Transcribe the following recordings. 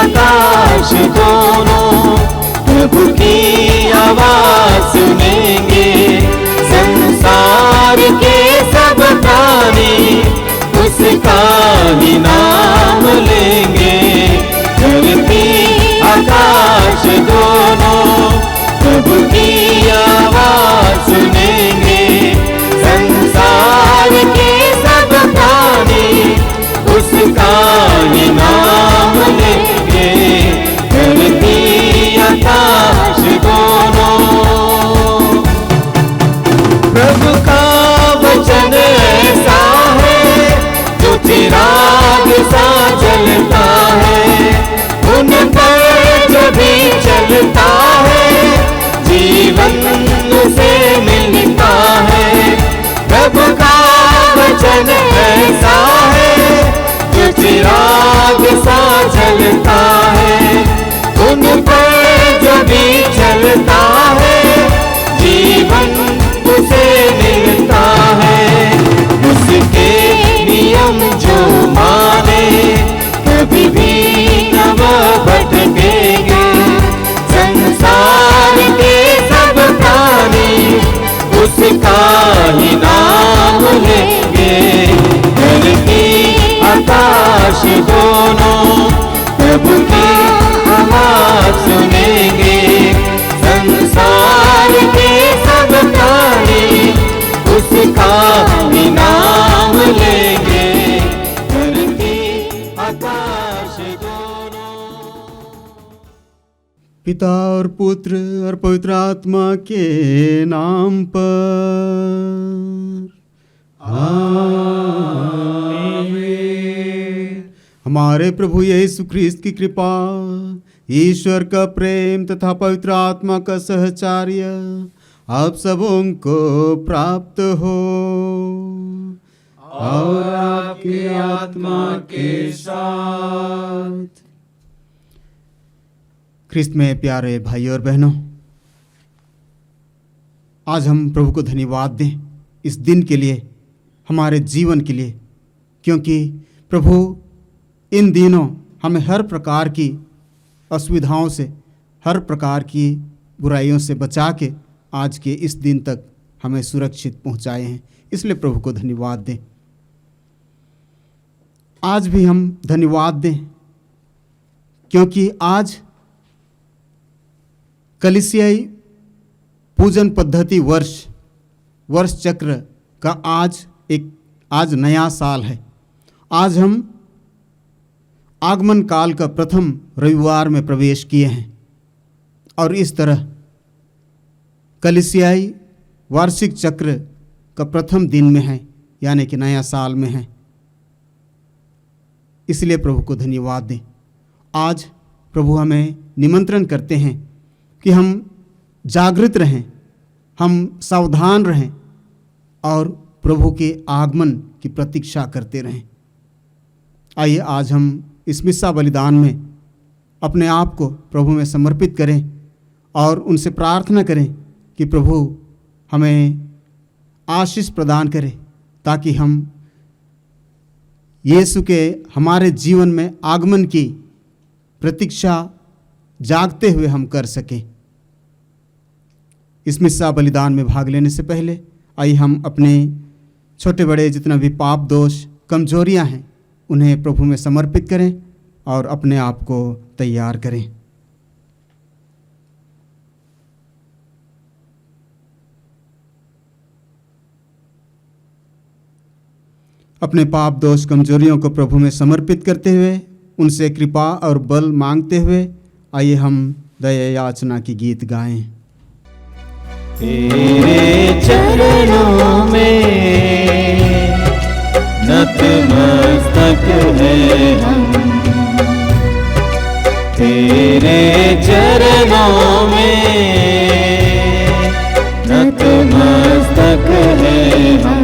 आकाश दोनों प्रभु की आवाज सुनेंगे। संसार के सब प्राणी उसका ही नाम लेंगे। धरती आकाश दोनों प्रभु की आवाज सुनेंगे। संसार के सब प्राणी उसका ही नाम लेंगे। धरती आकाश दोनों प्रभु का वचन ऐसा है जो चिराग सा जलता है। उन पर जो भी चलता है जीवन से मिलता है। प्रभु का वचन ऐसा है जो चिराग सा जलता है। उन पर जो भी चलता है जीवन उसे मिलता है। उसके नियम जो माने कभी भी न भटकेंगे। संसार के सब प्राणी उसका ही नाम लेंगे। धरती आकाश दोनों प्रभु की आवाज सुनेंगे। संसार के सब प्राणी उसका ही नाम लेंगे। धरती आकाश दोनों। पिता और पुत्र और पवित्र आत्मा के नाम पर आमीन। हमारे प्रभु यीशु ख्रीस्त की कृपा, ईश्वर का प्रेम तथा पवित्र आत्मा का सहचार्य आप सबों को प्राप्त हो और आपकी आत्मा के साथ। ख्रिस्त में प्यारे भाई और बहनों, आज हम प्रभु को धन्यवाद दें इस दिन के लिए, हमारे जीवन के लिए, क्योंकि प्रभु इन दिनों हमें हर प्रकार की असुविधाओं से, हर प्रकार की बुराइयों से बचा के आज के इस दिन तक हमें सुरक्षित पहुंचाए हैं। इसलिए प्रभु को धन्यवाद दें। आज भी हम धन्यवाद दें क्योंकि आज कलीसियाई पूजन पद्धति वर्ष चक्र का आज नया साल है। आज हम आगमन काल का प्रथम रविवार में प्रवेश किए हैं और इस तरह कलीसियाई वार्षिक चक्र का प्रथम दिन में है, यानी कि नया साल में है। इसलिए प्रभु को धन्यवाद दें। आज प्रभु हमें निमंत्रण करते हैं कि हम जागृत रहें, हम सावधान रहें और प्रभु के आगमन की प्रतीक्षा करते रहें। आइए आज हम इस मिस्सा बलिदान में अपने आप को प्रभु में समर्पित करें और उनसे प्रार्थना करें कि प्रभु हमें आशीष प्रदान करे ताकि हम यीशु के हमारे जीवन में आगमन की प्रतीक्षा जागते हुए हम कर सकें। इस मिस्सा बलिदान में भाग लेने से पहले आइए हम अपने छोटे बड़े जितना भी पाप दोष कमजोरियां हैं उन्हें प्रभु में समर्पित करें और अपने आप को तैयार करें। अपने पाप दोष कमजोरियों को प्रभु में समर्पित करते हुए उनसे कृपा और बल मांगते हुए आइए हम दया याचना की गीत गाएं। तेरे चरणों में नतमस्तक है हम, तेरे चरणों में नतमस्तक है हम।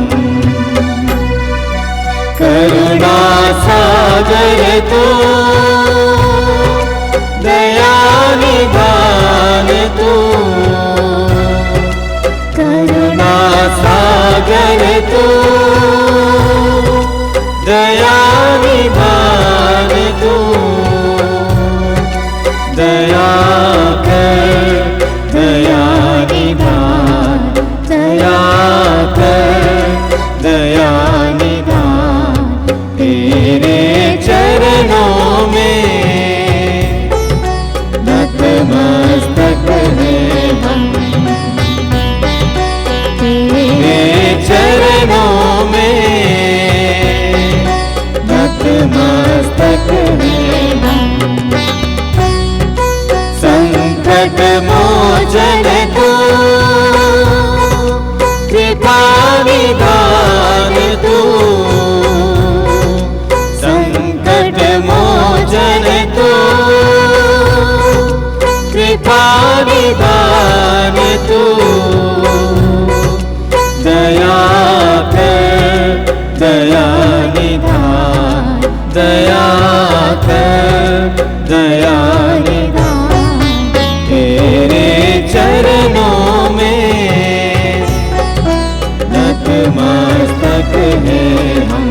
करुणा सागर तू, दया निधान तू, करुणा सागर तू, दया निधान तू। कर दया निधान, तेरे चरणों में नतमस्तक हैं हम,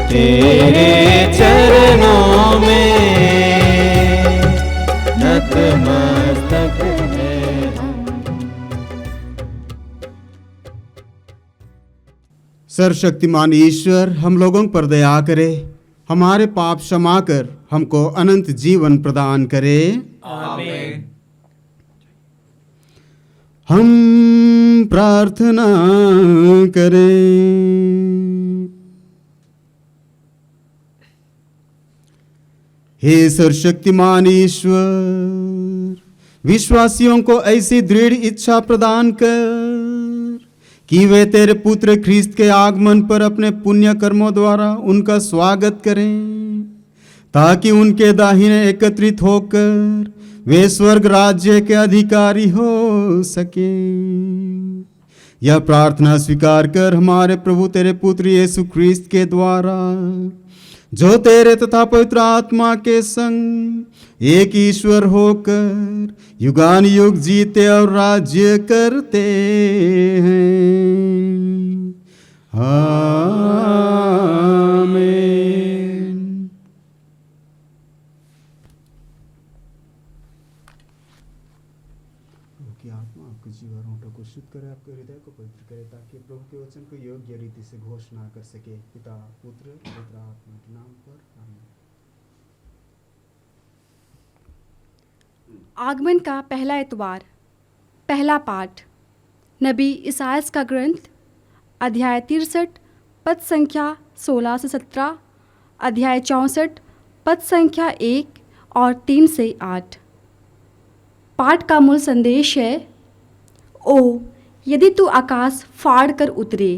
तेरे चरणों में नतमस्तक हैं हम। सर्वशक्तिमान ईश्वर हम लोगों पर दया करे, हमारे पाप क्षमा कर हमको अनंत जीवन प्रदान करे। आमीन। हम प्रार्थना करें। हे सर्वशक्तिमान ईश्वर, विश्वासियों को ऐसी दृढ़ इच्छा प्रदान कर कि वे तेरे पुत्र ख्रिस्त के आगमन पर अपने पुण्य कर्मों द्वारा उनका स्वागत करें, ताकि उनके दाहिने एकत्रित होकर वे स्वर्ग राज्य के अधिकारी हो सके। यह प्रार्थना स्वीकार कर हमारे प्रभु तेरे पुत्र यीशु ख्रिस्त के द्वारा, जो तेरे तथा पवित्र आत्मा के संग एक ईश्वर होकर युगान युग जीते और राज्य करते हैं। आमीन। कि आत्मा आपके जीवन होठों को शुद्ध करे, आपके हृदय को पवित्र करे, ताकि प्रभु के वचन को योग्य रीति से घोषणा कर सके। पिता पुत्र पवित्र आत्मा के नाम पर आमीन। आगमन का पहला इतवार। पहला पाठ नबी इसायास का ग्रंथ, अध्याय 63 पद संख्या 16 से 17, अध्याय 64 पद संख्या 1 और 3 से 8। पाठ का मूल संदेश है, ओ यदि तू आकाश फाड़ कर उतरे।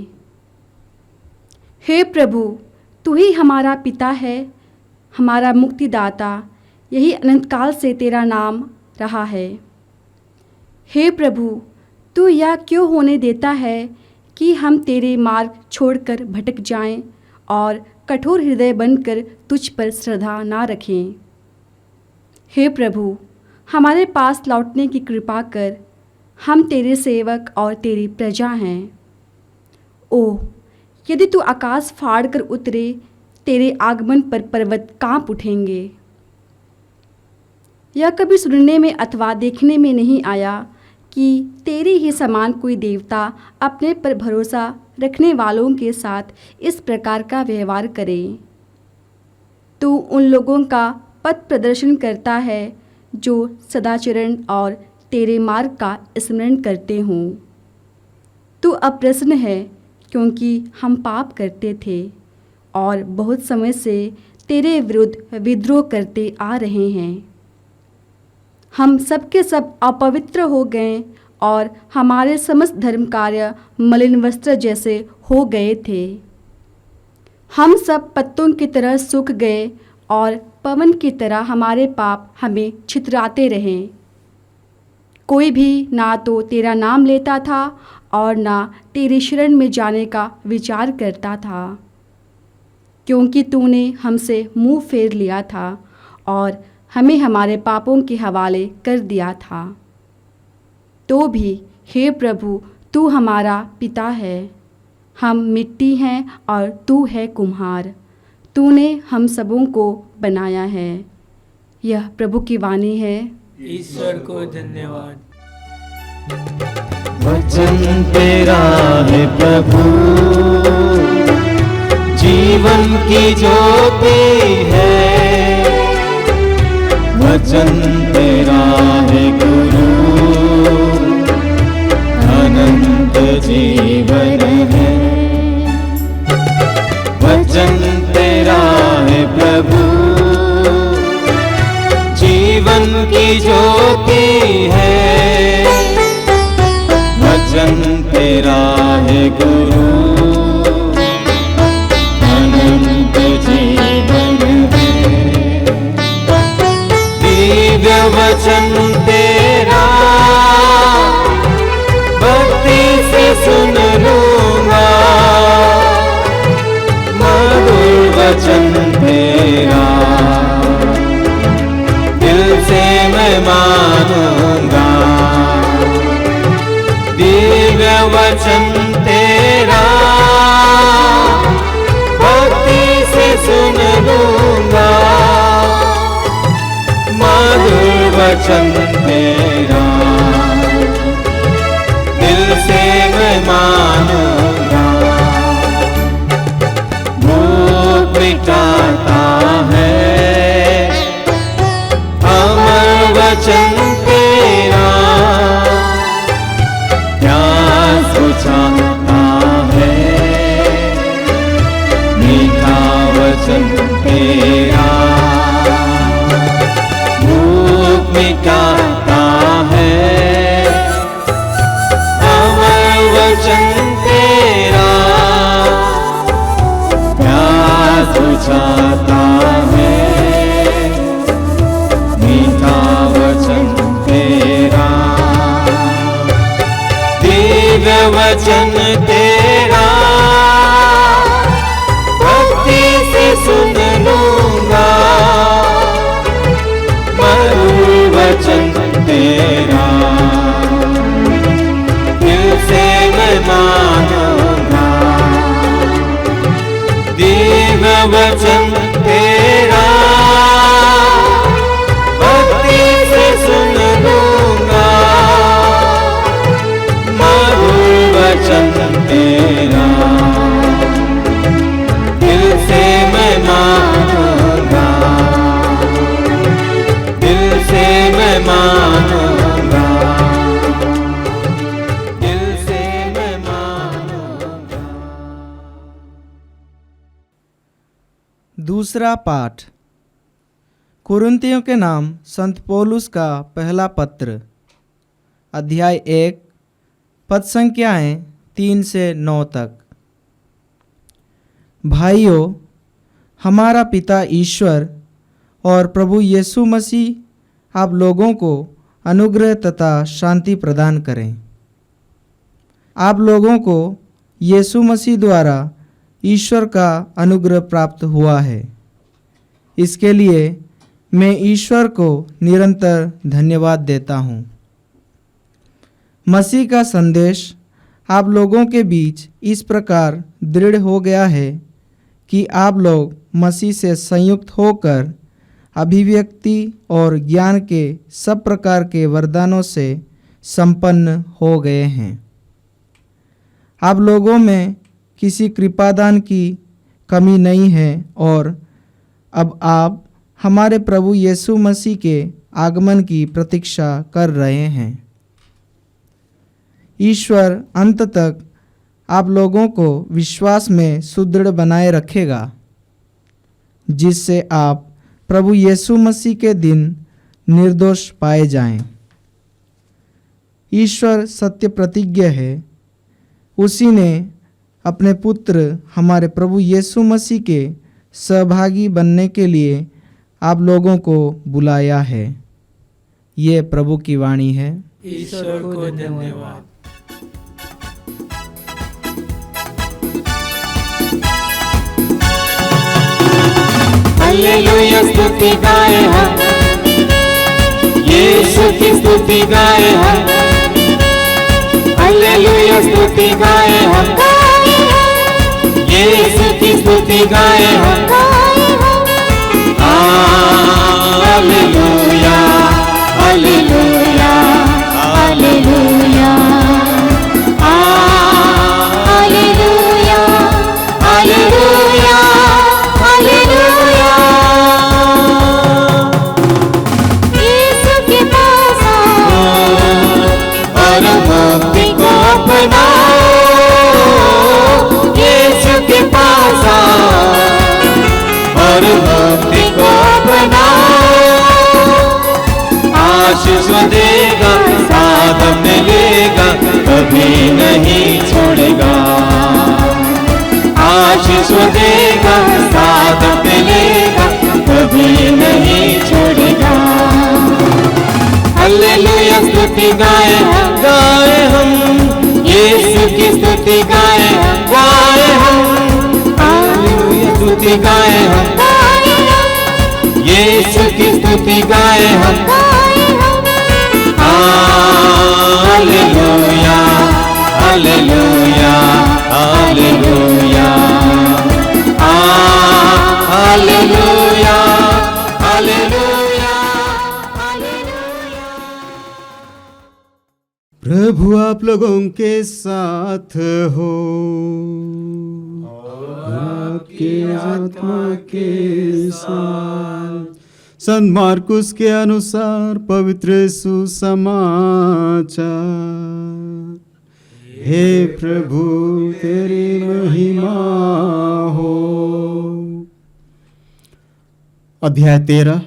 हे प्रभु, तू ही हमारा पिता है, हमारा मुक्तिदाता, यही अनंतकाल से तेरा नाम रहा है। हे प्रभु, तू यह क्यों होने देता है कि हम तेरे मार्ग छोड़कर भटक जाएं और कठोर हृदय बनकर तुझ पर श्रद्धा ना रखें। हे प्रभु, हमारे पास लौटने की कृपा कर, हम तेरे सेवक और तेरी प्रजा हैं। ओह, यदि तू आकाश फाड़ कर उतरे, तेरे आगमन पर पर्वत कांप उठेंगे। यह कभी सुनने में अथवा देखने में नहीं आया कि तेरे ही समान कोई देवता अपने पर भरोसा रखने वालों के साथ इस प्रकार का व्यवहार करे। तू उन लोगों का पथ प्रदर्शन करता है जो सदाचरण और तेरे मार्ग का स्मरण करते हों। तू अप्रसन्न है क्योंकि हम पाप करते थे और बहुत समय से तेरे विरुद्ध विद्रोह करते आ रहे हैं। हम सबके सब अपवित्र हो गए और हमारे समस्त धर्म कार्य मलिन वस्त्र जैसे हो गए थे। हम सब पत्तों की तरह सूख गए और पवन की तरह हमारे पाप हमें छितराते रहे। कोई भी ना तो तेरा नाम लेता था और ना तेरी शरण में जाने का विचार करता था, क्योंकि तूने हमसे मुंह फेर लिया था और हमें हमारे पापों के हवाले कर दिया था। तो भी हे प्रभु, तू हमारा पिता है। हम मिट्टी हैं और तू है कुम्हार। तूने हम सबों को बनाया है। यह प्रभु की वाणी है। ईश्वर को धन्यवाद। वचन तेरा है प्रभु, जीवन की ज्योति है। वचन तेरा है गुरु, अनंत जीवन है। वचन तेरा है प्रभु, जीवन की ज्योति है। वचन तेरा है गुरु, अनंत जीवन है। दिव्य वचन तेरा भक्ति से सुन लूंगा, मधुर वचन तेरा मिटाता है, अमर वचन तेरा प्यास बुझाता है, मीठा वचन तेरा भूख मिटाता है, अमर वचन तेरा प्यास बुझाता है, मीठा वचन तेरा दिव्य वचन तेरा भक्ति से सुन लूंगा, मधुर वचन तेरा दिल से मैं मानूंगा, दिव्य वचन तेरा भक्ति से सुन लूंगा, मधुर वचन तेरा दिल से मैं मानूंगा, दिल से मैं मानूंगा, दिल से मैं मानूंगा। दूसरा पाठ कुरिन्थियों के नाम संत पौलुस का पहला पत्र, अध्याय 1, पद संख्याएँ 3 से 9 तक। भाइयों, हमारा पिता ईश्वर और प्रभु यीशु मसीह आप लोगों को अनुग्रह तथा शांति प्रदान करें। आप लोगों को यीशु मसीह द्वारा ईश्वर का अनुग्रह प्राप्त हुआ है। इसके लिए मैं ईश्वर को निरंतर धन्यवाद देता हूँ। मसीह का संदेश आप लोगों के बीच इस प्रकार दृढ़ हो गया है कि आप लोग मसीह से संयुक्त होकर अभिव्यक्ति और ज्ञान के सब प्रकार के वरदानों से संपन्न हो गए हैं। आप लोगों में किसी कृपादान की कमी नहीं है और अब आप हमारे प्रभु यीशु मसीह के आगमन की प्रतीक्षा कर रहे हैं। ईश्वर अंत तक आप लोगों को विश्वास में सुदृढ़ बनाए रखेगा, जिससे आप प्रभु यीशु मसीह के दिन निर्दोष पाए जाएं। ईश्वर सत्य प्रतिज्ञ है। उसी ने अपने पुत्र हमारे प्रभु यीशु मसीह के सहभागी बनने के लिए आप लोगों को बुलाया है। ये प्रभु की वाणी है। ईश्वर को धन्यवाद। हालेलुया स्तुति गाए हम, यीशु की स्तुति गाए हम, हालेलुया स्तुति गाए हम, यीशु की स्तुति गाए हम, hallelujah hallelujah hallelujah hallelujah hallelujah hallelujah. Yeshu के पास आओ और मुक्ति को अपनाओ, यीशु के पास आओ और मुक्ति को अपनाओ। आशीष देगा, साथ मिलेगा, कभी नहीं छोड़ेगा। आशीष देगा, साथ मिलेगा, कभी नहीं छोड़ेगा। हालेलुया स्तुति गाए हम, यीशु की स्तुति गाए हम, हालेलुया स्तुति गाए हम, यीशु की स्तुति गाए हम, hallelujah hallelujah hallelujah hallelujah hallelujah hallelujah. प्रभु आप लोगों के साथ हो। के आत्मा के साथ। संत मार्कुस के अनुसार पवित्र सुसमाचार। हे प्रभु तेरी महिमा हो। अध्याय 13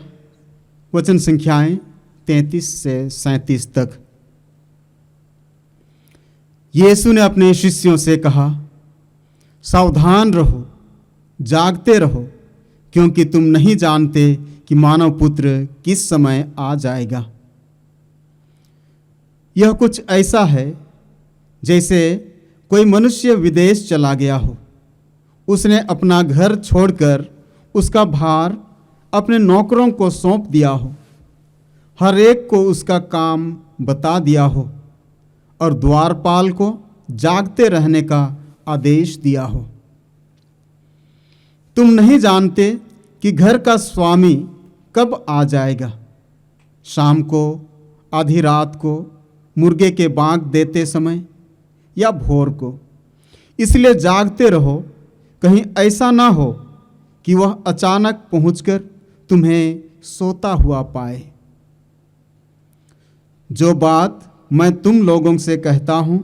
वचन संख्याएं 33 से 37 तक। यीशु ने अपने शिष्यों से कहा, सावधान रहो, जागते रहो, क्योंकि तुम नहीं जानते कि मानव पुत्र किस समय आ जाएगा। यह कुछ ऐसा है जैसे कोई मनुष्य विदेश चला गया हो। उसने अपना घर छोड़कर उसका भार अपने नौकरों को सौंप दिया हो, हर एक को उसका काम बता दिया हो और द्वारपाल को जागते रहने का आदेश दिया हो। तुम नहीं जानते कि घर का स्वामी कब आ जाएगा, शाम को, आधी रात को, मुर्गे के बाँग देते समय या भोर को। इसलिए जागते रहो, कहीं ऐसा ना हो कि वह अचानक पहुंचकर तुम्हें सोता हुआ पाए। जो बात मैं तुम लोगों से कहता हूं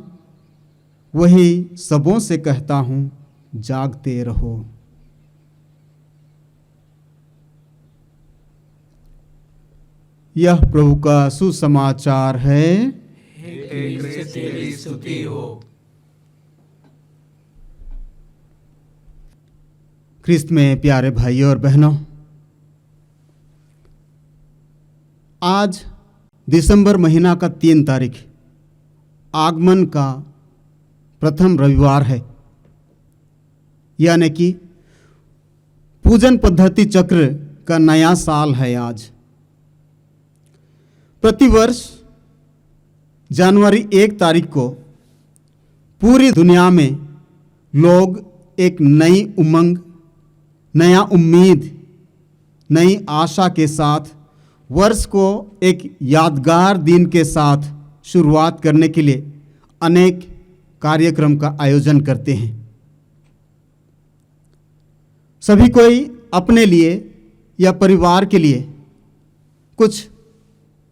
वही सबों से कहता हूं, जागते रहो। यह प्रभु का सुसमाचार है। तेरी स्तुति हो। ख्रिस्त में प्यारे भाइयों और बहनों, आज दिसंबर महीना का 3 तारीख आगमन का प्रथम रविवार है, यानी कि पूजन पद्धति चक्र का नया साल है। आज प्रतिवर्ष जनवरी 1 तारीख को पूरी दुनिया में लोग एक नई उमंग, नया उम्मीद, नई आशा के साथ वर्ष को एक यादगार दिन के साथ शुरुआत करने के लिए अनेक कार्यक्रम का आयोजन करते हैं। सभी कोई अपने लिए या परिवार के लिए कुछ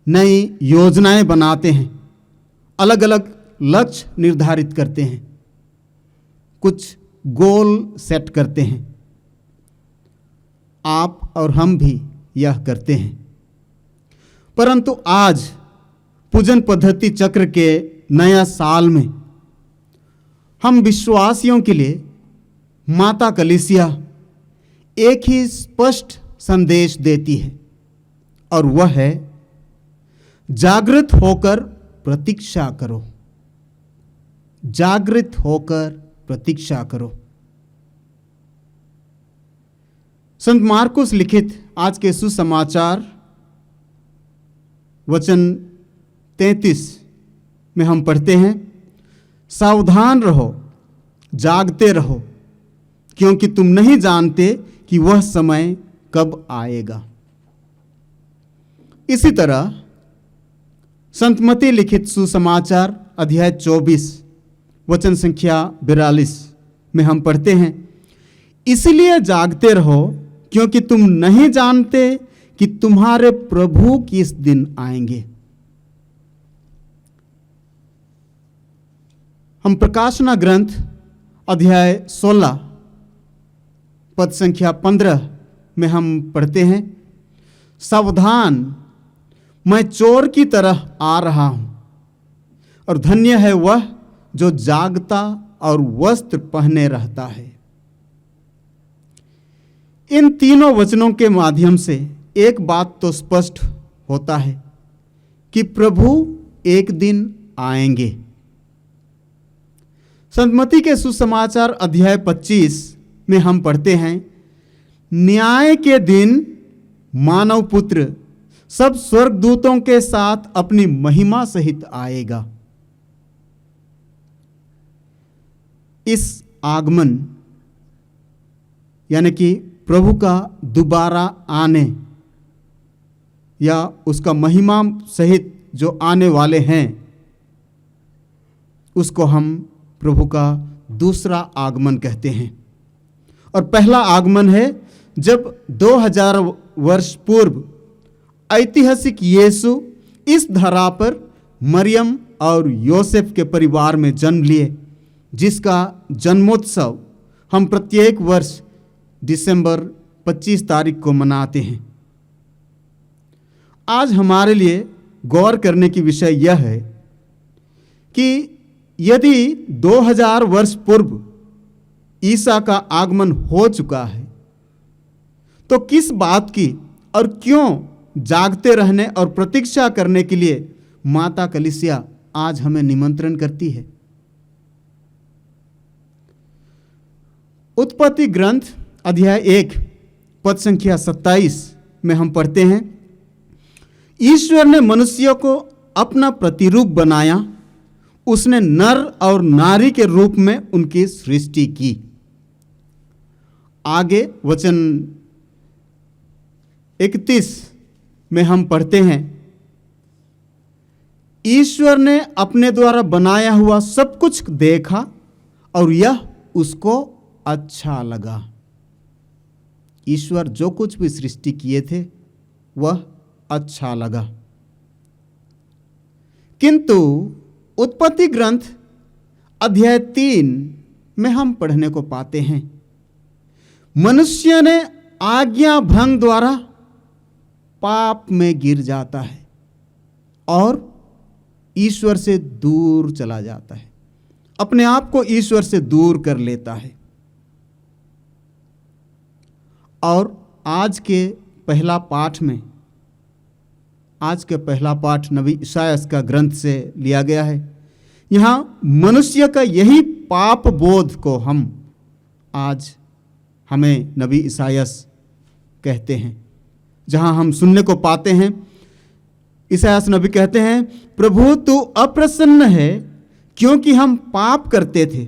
नई योजनाएं बनाते हैं, अलग अलग लक्ष्य निर्धारित करते हैं, कुछ गोल सेट करते हैं। आप और हम भी यह करते हैं। परंतु आज पूजन पद्धति चक्र के नया साल में हम विश्वासियों के लिए माता कलीसिया एक ही स्पष्ट संदेश देती है, और वह है, जागृत होकर प्रतीक्षा करो। जागृत होकर प्रतीक्षा करो। संत मार्कुस लिखित आज के सुसमाचार वचन 33 में हम पढ़ते हैं, सावधान रहो, जागते रहो, क्योंकि तुम नहीं जानते कि वह समय कब आएगा। इसी तरह संत मत्ती लिखित सुसमाचार अध्याय 24 वचन संख्या 42 में हम पढ़ते हैं, इसलिए जागते रहो, क्योंकि तुम नहीं जानते कि तुम्हारे प्रभु किस दिन आएंगे। हम प्रकाशना ग्रंथ अध्याय 16 पद संख्या 15 में हम पढ़ते हैं, सावधान, मैं चोर की तरह आ रहा हूं, और धन्य है वह जो जागता और वस्त्र पहने रहता है। इन तीनों वचनों के माध्यम से एक बात तो स्पष्ट होता है कि प्रभु एक दिन आएंगे। संत मत्ती के सुसमाचार अध्याय 25 में हम पढ़ते हैं, न्याय के दिन मानव पुत्र सब स्वर्गदूतों के साथ अपनी महिमा सहित आएगा। इस आगमन यानी कि प्रभु का दोबारा आने या उसका महिमा सहित जो आने वाले हैं, उसको हम प्रभु का दूसरा आगमन कहते हैं। और पहला आगमन है जब 2000 वर्ष पूर्व ऐतिहासिक यीशु इस धरा पर मरियम और योसेफ के परिवार में जन्म लिए, जिसका जन्मोत्सव हम प्रत्येक वर्ष दिसंबर 25 तारीख को मनाते हैं। आज हमारे लिए गौर करने की विषय यह है कि यदि 2000 वर्ष पूर्व ईसा का आगमन हो चुका है तो किस बात की और क्यों जागते रहने और प्रतीक्षा करने के लिए माता कलीसिया आज हमें निमंत्रण करती है। उत्पत्ति ग्रंथ अध्याय 1 पद संख्या 27 में हम पढ़ते हैं, ईश्वर ने मनुष्य को अपना प्रतिरूप बनाया, उसने नर और नारी के रूप में उनकी सृष्टि की। आगे वचन 31 में हम पढ़ते हैं, ईश्वर ने अपने द्वारा बनाया हुआ सब कुछ देखा और यह उसको अच्छा लगा। ईश्वर जो कुछ भी सृष्टि किए थे वह अच्छा लगा। किंतु उत्पत्ति ग्रंथ अध्याय 3 में हम पढ़ने को पाते हैं, मनुष्य ने आज्ञा भंग द्वारा पाप में गिर जाता है और ईश्वर से दूर चला जाता है, अपने आप को ईश्वर से दूर कर लेता है। और आज के पहला पाठ नबी इसायास का ग्रंथ से लिया गया है। यहाँ मनुष्य का यही पाप बोध को हमें नबी इसायास कहते हैं, जहाँ हम सुनने को पाते हैं, इसायास नबी कहते हैं, प्रभु तू अप्रसन्न है क्योंकि हम पाप करते थे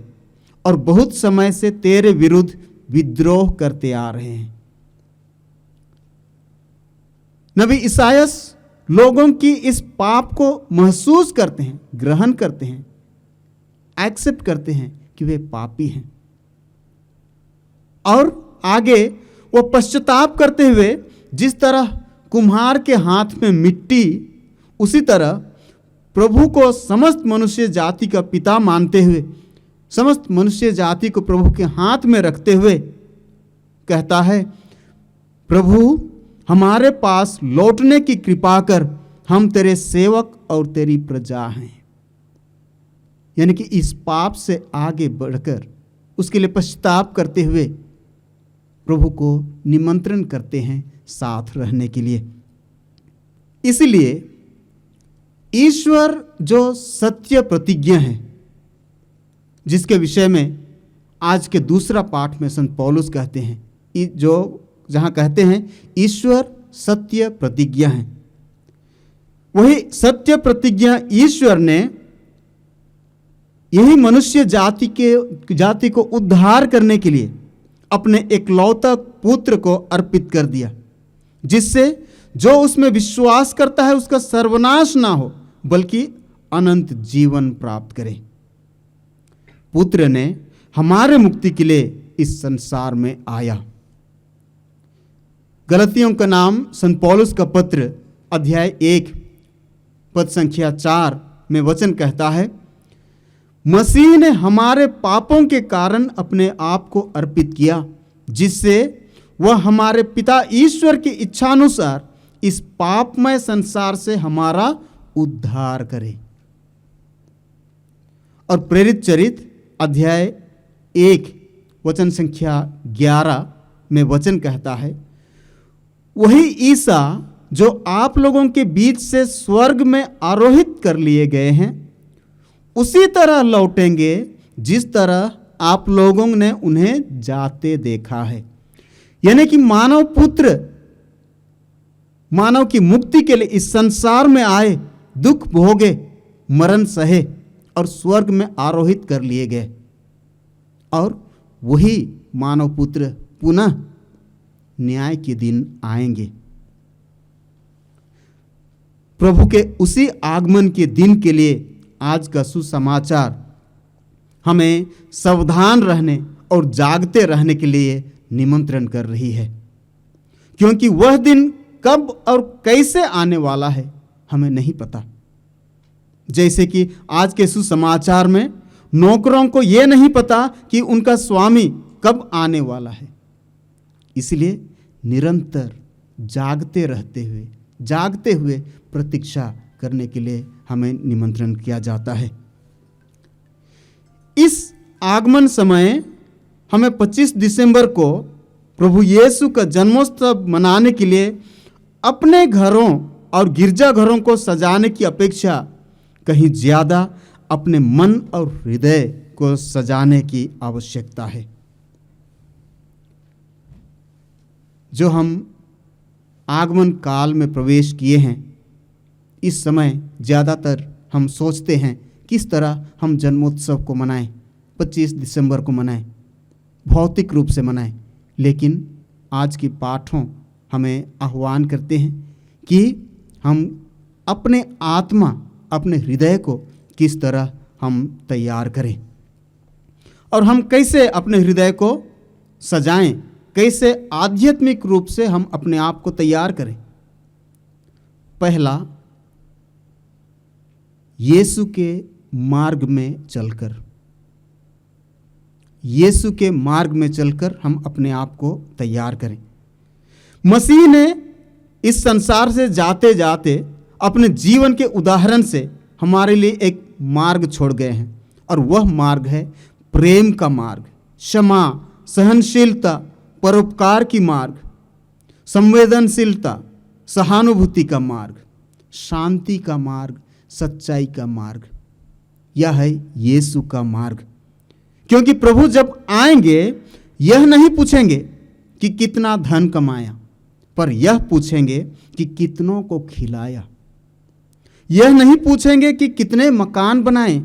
और बहुत समय से तेरे विरुद्ध विद्रोह करते आ रहे हैं। नबी इसायास लोगों की इस पाप को महसूस करते हैं, ग्रहण करते हैं, एक्सेप्ट करते हैं कि वे पापी हैं, और आगे वो पश्चाताप करते हुए जिस तरह कुम्हार के हाथ में मिट्टी, उसी तरह प्रभु को समस्त मनुष्य जाति का पिता मानते हुए, समस्त मनुष्य जाति को प्रभु के हाथ में रखते हुए कहता है, प्रभु हमारे पास लौटने की कृपा कर, हम तेरे सेवक और तेरी प्रजा हैं। यानी कि इस पाप से आगे बढ़कर उसके लिए पश्चाताप करते हुए प्रभु को निमंत्रण करते हैं साथ रहने के लिए। इसलिए ईश्वर जो सत्य प्रतिज्ञा है, जिसके विषय में आज के दूसरा पाठ में संत पौलुस कहते हैं, जहाँ कहते हैं ईश्वर सत्य प्रतिज्ञा है, वही सत्य प्रतिज्ञा ईश्वर ने यही मनुष्य जाति को उद्धार करने के लिए अपने एकलौता पुत्र को अर्पित कर दिया, जिससे जो उसमें विश्वास करता है उसका सर्वनाश ना हो बल्कि अनंत जीवन प्राप्त करे। पुत्र ने हमारे मुक्ति के लिए इस संसार में आया। गलतियों का नाम संत पौलुस का पत्र अध्याय 1 पद संख्या 4 में वचन कहता है, मसीह ने हमारे पापों के कारण अपने आप को अर्पित किया, जिससे वह हमारे पिता ईश्वर की इच्छानुसार इस पापमय संसार से हमारा उद्धार करे। और प्रेरित चरित्र अध्याय 1 वचन संख्या 11 में वचन कहता है, वही ईसा जो आप लोगों के बीच से स्वर्ग में आरोहित कर लिए गए हैं, उसी तरह लौटेंगे जिस तरह आप लोगों ने उन्हें जाते देखा है। यानी कि मानव पुत्र मानव की मुक्ति के लिए इस संसार में आए, दुख भोगे, मरण सहे और स्वर्ग में आरोहित कर लिए गए, और वही मानव पुत्र पुनः न्याय के दिन आएंगे। प्रभु के उसी आगमन के दिन के लिए आज का सुसमाचार हमें सावधान रहने और जागते रहने के लिए निमंत्रण कर रही है, क्योंकि वह दिन कब और कैसे आने वाला है हमें नहीं पता। जैसे कि आज के सुसमाचार में नौकरों को यह नहीं पता कि उनका स्वामी कब आने वाला है, इसलिए निरंतर जागते हुए प्रतीक्षा करने के लिए हमें निमंत्रण किया जाता है। इस आगमन समय हमें 25 दिसंबर को प्रभु यीशु का जन्मोत्सव मनाने के लिए अपने घरों और गिरजाघरों को सजाने की अपेक्षा कहीं ज़्यादा अपने मन और हृदय को सजाने की आवश्यकता है। जो हम आगमन काल में प्रवेश किए हैं, इस समय ज़्यादातर हम सोचते हैं किस तरह हम जन्मोत्सव को मनाएं, 25 दिसंबर को मनाएं, भौतिक रूप से मनाएं। लेकिन आज की पाठों हमें आह्वान करते हैं कि हम अपने आत्मा, अपने हृदय को किस तरह हम तैयार करें और हम कैसे अपने हृदय को सजाएं, कैसे आध्यात्मिक रूप से हम अपने आप को तैयार करें। पहला, यीशु के मार्ग में चलकर हम अपने आप को तैयार करें। मसीह ने इस संसार से जाते जाते अपने जीवन के उदाहरण से हमारे लिए एक मार्ग छोड़ गए हैं, और वह मार्ग है प्रेम का मार्ग, क्षमा, सहनशीलता, परोपकार की मार्ग, संवेदनशीलता, सहानुभूति का मार्ग, शांति का मार्ग, सच्चाई का मार्ग। यह है यीशु का मार्ग। क्योंकि प्रभु जब आएंगे यह नहीं पूछेंगे कि कितना धन कमाया, पर यह पूछेंगे कि कितनों को खिलाया। यह नहीं पूछेंगे कि कितने मकान बनाए,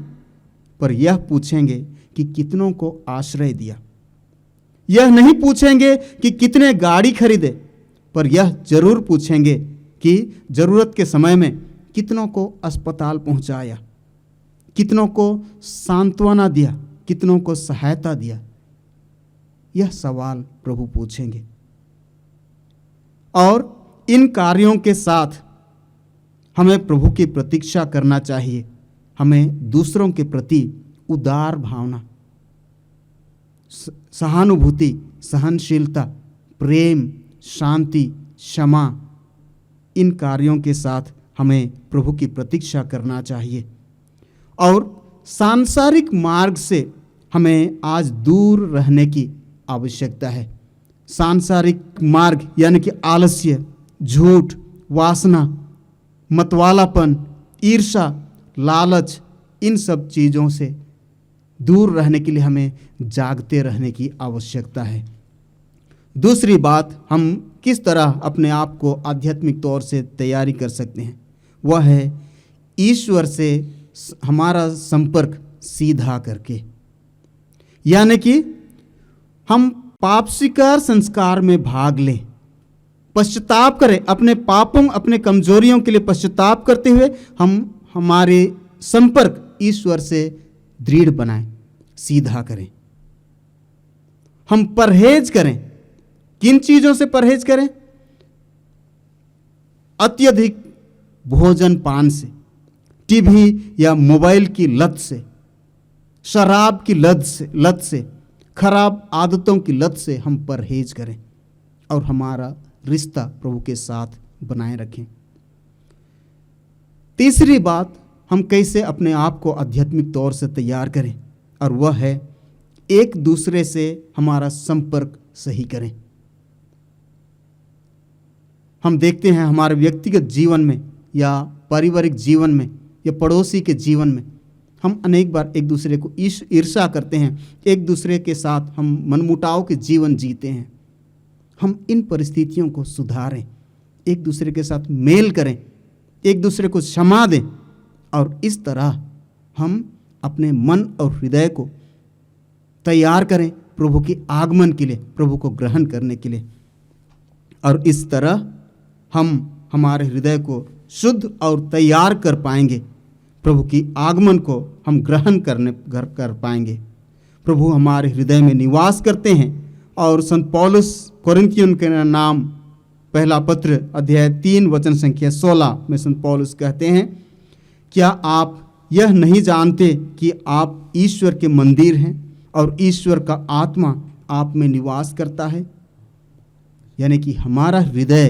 पर यह पूछेंगे कि कितनों को आश्रय दिया। यह नहीं पूछेंगे कि कितने गाड़ी खरीदे, पर यह जरूर पूछेंगे कि जरूरत के समय में कितनों को अस्पताल पहुंचाया, कितनों को सांत्वना दिया, कितनों को सहायता दिया। यह सवाल प्रभु पूछेंगे। और इन कार्यों के साथ हमें प्रभु की प्रतीक्षा करना चाहिए। हमें दूसरों के प्रति उदार भावना, सहानुभूति, सहनशीलता, प्रेम, शांति, क्षमा, इन कार्यों के साथ हमें प्रभु की प्रतीक्षा करना चाहिए। और सांसारिक मार्ग से हमें आज दूर रहने की आवश्यकता है। सांसारिक मार्ग यानी कि आलस्य, झूठ, वासना, मतवालापन, ईर्ष्या, लालच, इन सब चीज़ों से दूर रहने के लिए हमें जागते रहने की आवश्यकता है। दूसरी बात, हम किस तरह अपने आप को आध्यात्मिक तौर से तैयारी कर सकते हैं, वह है ईश्वर से हमारा संपर्क सीधा करके। यानी कि हम पाप स्वीकार संस्कार में भाग लें, पश्चाताप करें, अपने पापों, अपने कमजोरियों के लिए पश्चाताप करते हुए हम हमारे संपर्क ईश्वर से दृढ़ बनाएं, सीधा करें। हम परहेज करें। किन चीज़ों से परहेज करें? अत्यधिक भोजन पान से, टीवी या मोबाइल की लत से, शराब की लत से, खराब आदतों की लत से हम परहेज करें और हमारा रिश्ता प्रभु के साथ बनाए रखें। तीसरी बात, हम कैसे अपने आप को आध्यात्मिक तौर से तैयार करें, और वह है एक दूसरे से हमारा संपर्क सही करें। हम देखते हैं हमारे व्यक्तिगत जीवन में या पारिवारिक जीवन में या पड़ोसी के जीवन में हम अनेक बार एक दूसरे को ईर्ष्या करते हैं, एक दूसरे के साथ हम मनमुटाव के जीवन जीते हैं। हम इन परिस्थितियों को सुधारें, एक दूसरे के साथ मेल करें, एक दूसरे को क्षमा दें, और इस तरह हम अपने मन और हृदय को तैयार करें प्रभु के आगमन के लिए, प्रभु को ग्रहण करने के लिए। और इस तरह हम हमारे हृदय को शुद्ध और तैयार कर पाएंगे, प्रभु की आगमन को हम ग्रहण कर पाएंगे। प्रभु हमारे हृदय में निवास करते हैं और संत पौलुस कोरिन्थियों के नाम पहला पत्र अध्याय 3 वचन संख्या 16 में संत पौलुस कहते हैं, क्या आप यह नहीं जानते कि आप ईश्वर के मंदिर हैं और ईश्वर का आत्मा आप में निवास करता है? यानी कि हमारा हृदय,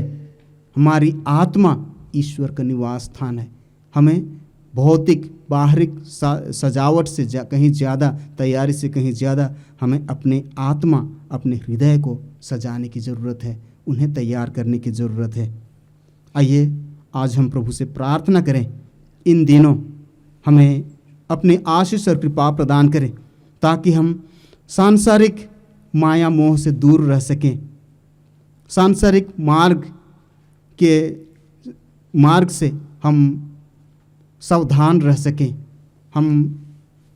हमारी आत्मा ईश्वर का निवास स्थान है। हमें भौतिक बाहरिक सजावट से कहीं ज़्यादा, तैयारी से कहीं ज़्यादा हमें अपने आत्मा, अपने हृदय को सजाने की ज़रूरत है, उन्हें तैयार करने की ज़रूरत है। आइए आज हम प्रभु से प्रार्थना करें, इन दिनों हमें अपने आशीष और कृपा प्रदान करें ताकि हम सांसारिक माया मोह से दूर रह सकें, सांसारिक मार्ग से हम सावधान रह सकें, हम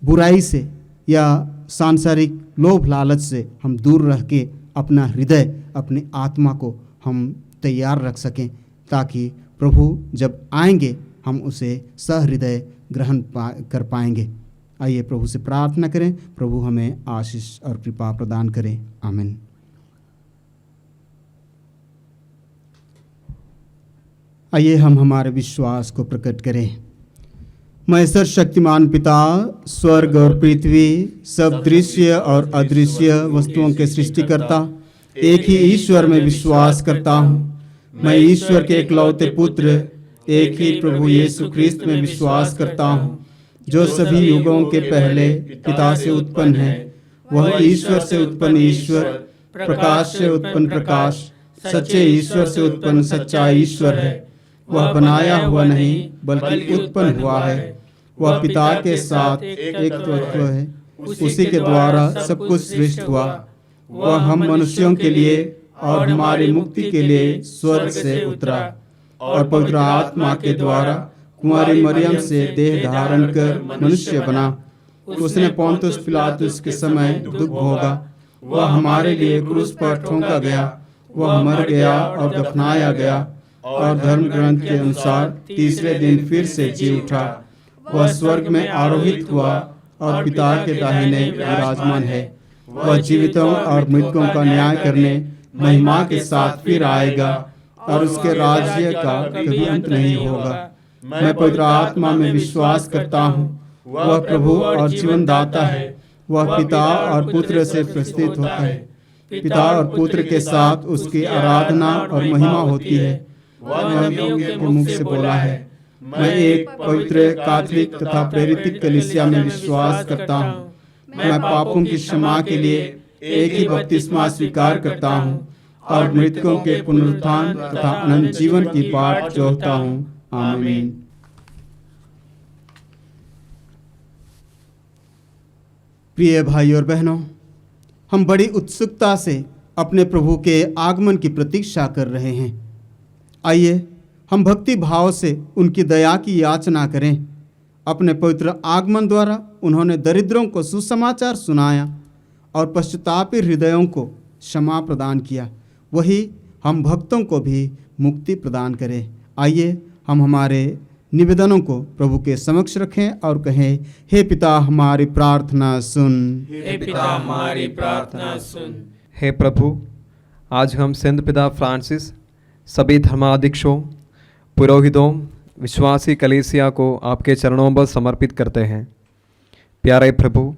बुराई से या सांसारिक लोभ लालच से हम दूर रह के अपना हृदय, अपने आत्मा को हम तैयार रख सकें ताकि प्रभु जब आएंगे हम उसे सहृदय ग्रहण कर पाएंगे। आइए प्रभु से प्रार्थना करें, प्रभु हमें आशीष और कृपा प्रदान करें। आमीन। आइए हम हमारे विश्वास को प्रकट करें। मैं सर्वशक्तिमान पिता, स्वर्ग और पृथ्वी, सब दृश्य और अदृश्य वस्तुओं के सृष्टिकर्ता एक ही ईश्वर में विश्वास करता हूँ। मैं ईश्वर के इकलौते पुत्र, एक ही प्रभु यीशु ख्रीस्त में विश्वास करता हूँ, जो सभी युगों के पहले पिता से उत्पन्न है। वह ईश्वर से उत्पन्न ईश्वर, प्रकाश से उत्पन्न प्रकाश, सच्चे ईश्वर से उत्पन्न सच्चा ईश्वर है। वह बनाया हुआ नहीं बल्कि उत्पन्न हुआ है। वह पिता के साथ एक तत्व है, उसी के द्वारा सब कुछ सृष्टि हुआ। वह हम मनुष्यों के लिए और हमारी मुक्ति के लिए स्वर्ग से उतरा और पवित्र आत्मा के द्वारा कुंवारी मरियम से देह धारण कर मनुष्य बना। उसने पोंतुस पिलातुस के समय दुख भोगा। वह हमारे लिए क्रूस पर ठोंका गया। वह मर गया और दफनाया गया और धर्म ग्रंथ के अनुसार तीसरे दिन फिर से जी उठा। वह स्वर्ग में आरोहित हुआ और पिता के दाहिने विराजमान है। वह जीवितों और मृतकों का न्याय करने महिमा के साथ फिर आएगा और उसके राज्य का कभी अंत नहीं होगा। मैं पवित्र आत्मा में विश्वास करता हूँ। वह प्रभु और जीवन दाता है। वह पिता और पुत्र से प्रस्तुत होता है। पिता और पुत्र के साथ उसकी आराधना और महिमा होती है। वह के मुख से बोला है। मैं एक पवित्र कैथोलिक तथा प्रेरित कलीसिया में विश्वास करता हूँ। मैं पापों की क्षमा के लिए एक ही बपतिस्मा स्वीकार करता हूँ और मृतकों के पुनरुत्थान तथा अनंत जीवन की बाट जोहता हूँ। आमीन। प्रिय भाई और बहनों, हम बड़ी उत्सुकता से अपने प्रभु के आगमन की प्रतीक्षा कर रहे हैं। आइए हम भक्ति भाव से उनकी दया की याचना करें। अपने पवित्र आगमन द्वारा उन्होंने दरिद्रों को सुसमाचार सुनाया और पश्चातापी हृदयों को क्षमा प्रदान किया। वही हम भक्तों को भी मुक्ति प्रदान करे। आइए हम हमारे निवेदनों को प्रभु के समक्ष रखें और कहें, हे पिता हमारी प्रार्थना सुन। हे पिता हमारी प्रार्थना सुन। हे प्रभु, आज हम संत पिता फ्रांसिस, सभी धर्माध्यक्षों, पुरोहितों, विश्वासी कलीसिया को आपके चरणों पर समर्पित करते हैं। प्यारे प्रभु,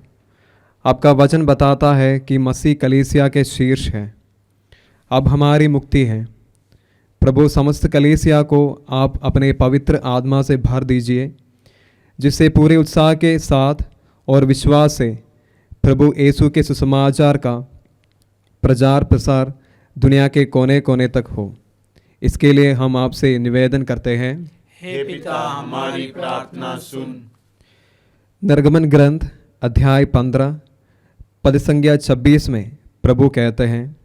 आपका वचन बताता है कि मसीह कलीसिया के शीर्ष है। अब हमारी मुक्ति है। प्रभु, समस्त कलीसिया को आप अपने पवित्र आत्मा से भर दीजिए, जिससे पूरे उत्साह के साथ और विश्वास से प्रभु यीशु के सुसमाचार का प्रचार प्रसार दुनिया के कोने कोने तक हो। इसके लिए हम आपसे निवेदन करते हैं। हे पिता हमारी प्रार्थना सुन। निर्गमन ग्रंथ अध्याय 15 पद संज्ञा 26 में प्रभु कहते हैं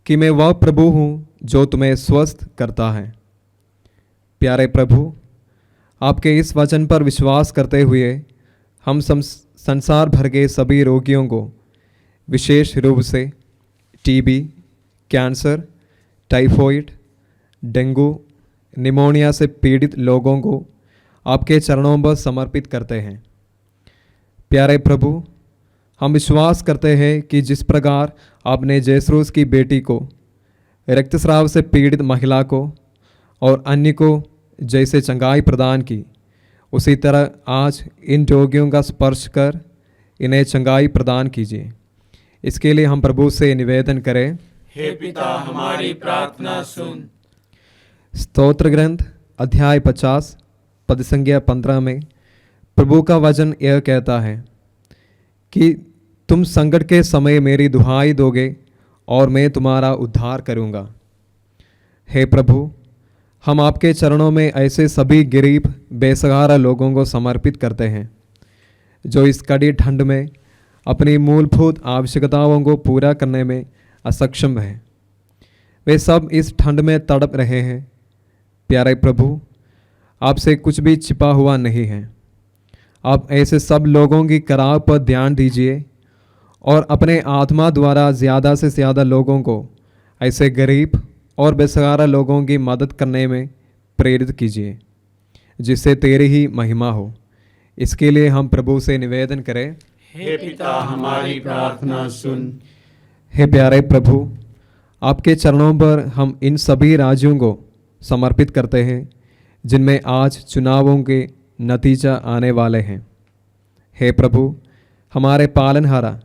कि मैं वह प्रभु हूँ जो तुम्हें स्वस्थ करता है। प्यारे प्रभु, आपके इस वचन पर विश्वास करते हुए हम संसार भर के सभी रोगियों को, विशेष रूप से TB, cancer, typhoid, dengue, pneumonia से पीड़ित लोगों को आपके चरणों पर समर्पित करते हैं। प्यारे प्रभु, हम विश्वास करते हैं कि जिस प्रकार आपने जैसरूस की बेटी को, रक्तस्राव से पीड़ित महिला को और अन्य को जैसे चंगाई प्रदान की, उसी तरह आज इन रोगियों का स्पर्श कर इन्हें चंगाई प्रदान कीजिए। इसके लिए हम प्रभु से निवेदन करें। हे पिता, हमारी प्रार्थना सुन। स्तोत्र ग्रंथ अध्याय 50 पद संख्या 15 में प्रभु का वचन यह कहता है कि तुम संकट के समय मेरी दुहाई दोगे और मैं तुम्हारा उद्धार करूँगा। हे प्रभु, हम आपके चरणों में ऐसे सभी गरीब बेसहारा लोगों को समर्पित करते हैं जो इस कड़ी ठंड में अपनी मूलभूत आवश्यकताओं को पूरा करने में असक्षम हैं। वे सब इस ठंड में तड़प रहे हैं। प्यारे प्रभु, आपसे कुछ भी छिपा हुआ नहीं है। आप ऐसे सब लोगों की कराह पर ध्यान दीजिए और अपने आत्मा द्वारा ज़्यादा से ज़्यादा लोगों को ऐसे गरीब और बेसहारा लोगों की मदद करने में प्रेरित कीजिए, जिससे तेरी ही महिमा हो। इसके लिए हम प्रभु से निवेदन करें। हे पिता, हमारी प्रार्थना सुन। हे प्यारे प्रभु, आपके चरणों पर हम इन सभी राज्यों को समर्पित करते हैं जिनमें आज चुनावों के नतीजा आने वाले हैं। हे प्रभु, हमारे पालनहारा,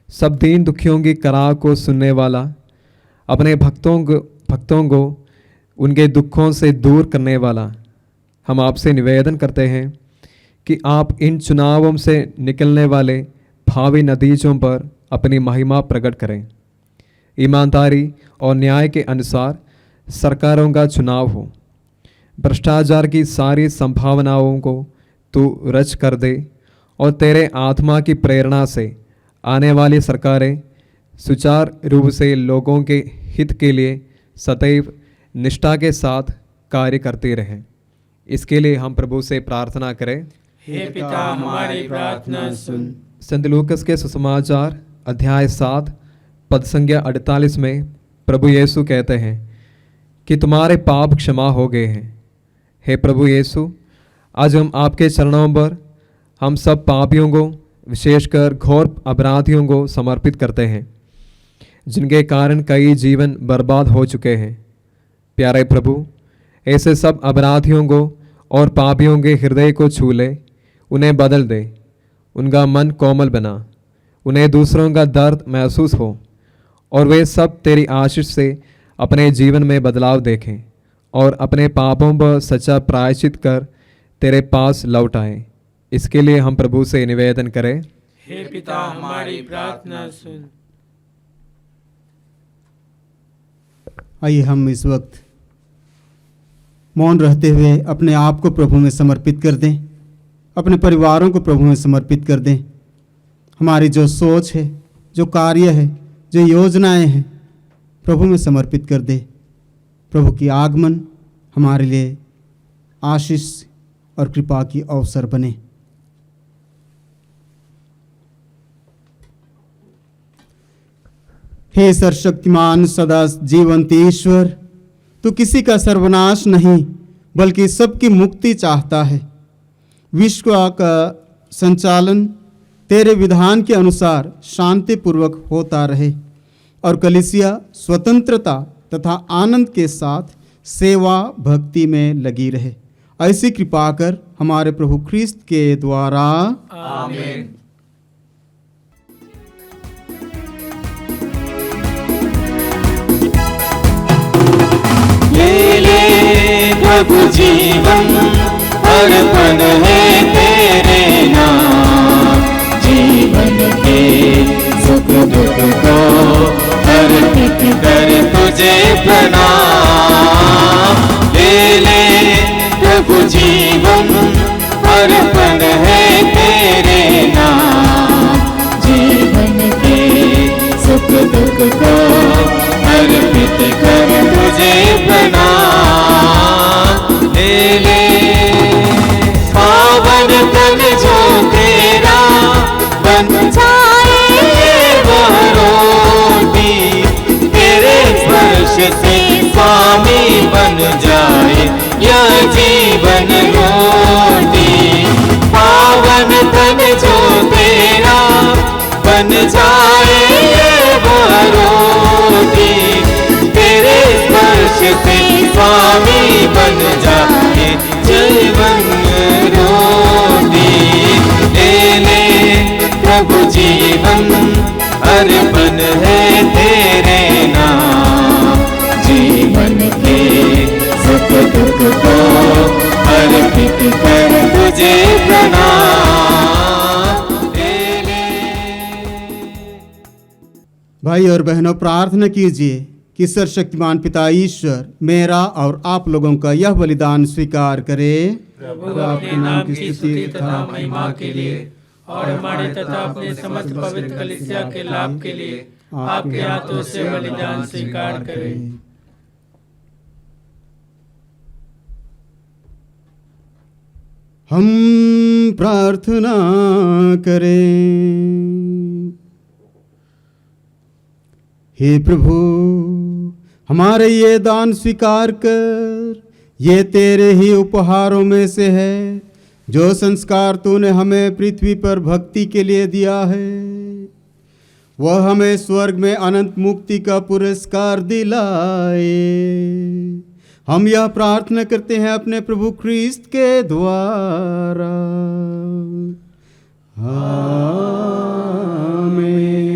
सब दीन दुखियों की कराह को सुनने वाला, अपने भक्तों को उनके दुखों से दूर करने वाला, हम आपसे निवेदन करते हैं कि आप इन चुनावों से निकलने वाले भावी नतीजों पर अपनी महिमा प्रकट करें। ईमानदारी और न्याय के अनुसार सरकारों का चुनाव हो। भ्रष्टाचार की सारी संभावनाओं को तू रच कर दे और तेरे आत्मा की प्रेरणा से आने वाली सरकारें सुचारू रूप से लोगों के हित के लिए सदैव निष्ठा के साथ कार्य करती रहें। इसके लिए हम प्रभु से प्रार्थना करें। हे पिता, हमारी प्रार्थना सुन। संत लूकस के सुसमाचार अध्याय 7 पद संख्या 48 में प्रभु यीशु कहते हैं कि तुम्हारे पाप क्षमा हो गए हैं। हे प्रभु यीशु, आज हम आपके चरणों पर हम सब पापियों को, विशेषकर घोर अपराधियों को समर्पित करते हैं, जिनके कारण कई जीवन बर्बाद हो चुके हैं। प्यारे प्रभु, ऐसे सब अपराधियों को और पापियों के हृदय को छू ले, उन्हें बदल दे, उनका मन कोमल बना, उन्हें दूसरों का दर्द महसूस हो और वे सब तेरी आशीष से अपने जीवन में बदलाव देखें और अपने पापों पर सच्चा प्रायश्चित कर तेरे पास लौट आएं। इसके लिए हम प्रभु से निवेदन करें। हे पिता, हमारी प्रार्थना सुन। आइए हम इस वक्त मौन रहते हुए अपने आप को प्रभु में समर्पित कर दें, अपने परिवारों को प्रभु में समर्पित कर दें। हमारी जो सोच है, जो कार्य है, जो योजनाएं हैं, प्रभु में समर्पित कर दे। प्रभु की आगमन हमारे लिए आशीष और कृपा की अवसर बने। हे सर्वशक्तिमान सदा जीवंत ईश्वर, तू किसी का सर्वनाश नहीं बल्कि सबकी मुक्ति चाहता है। विश्व का संचालन तेरे विधान के अनुसार शांतिपूर्वक होता रहे और कलीसिया स्वतंत्रता तथा आनंद के साथ सेवा भक्ति में लगी रहे। ऐसी कृपा कर हमारे प्रभु ख्रिस्त के द्वारा। आमीन। ले ले प्रभु जीवन, अर्पण है तेरे नाम। जीवन के सुख दुख को अर्पित कर तुझे प्रणाम। ले ले प्रभु जीवन, अर्पण है तेरे नाम। जीवन के सुख दुख को अर्पित कर तुझे प्रणाम। ले ले पावन तन जो तेरा बन जाए वह रोटी, तेरे स्पर्श से स्वामी बन जाए यह जीवन रोटी। पावन तन जो तेरा बन बन जाए ये वो रोटी, तेरे स्पर्श से स्वामी बन जाए जीवन रोटी। ले ले प्रभु जीवन अर्पण है तेरे नाम, जीवन के सुख दुख को अर्पित कर तुझे प्रणाम। ले ले। भाई और बहनों, प्रार्थना कीजिए कि सर्वशक्तिमान पिता ईश्वर मेरा और आप लोगों का यह बलिदान स्वीकार करे। प्रभु अपने नाम की स्तुति तथा महिमा के लिए और हमारे तथा अपने समस्त पवित्र कलीसिया के लाभ के लिए आपके हाथों से बलिदान स्वीकार करें। हम प्रार्थना करें। हे प्रभु, हमारे ये दान स्वीकार कर, ये तेरे ही उपहारों में से है जो संस्कार तूने हमें पृथ्वी पर भक्ति के लिए दिया है। वह हमें स्वर्ग में अनंत मुक्ति का पुरस्कार दिलाए। हम यह प्रार्थना करते हैं अपने प्रभु ख्रीस्त के द्वारा। आमीन।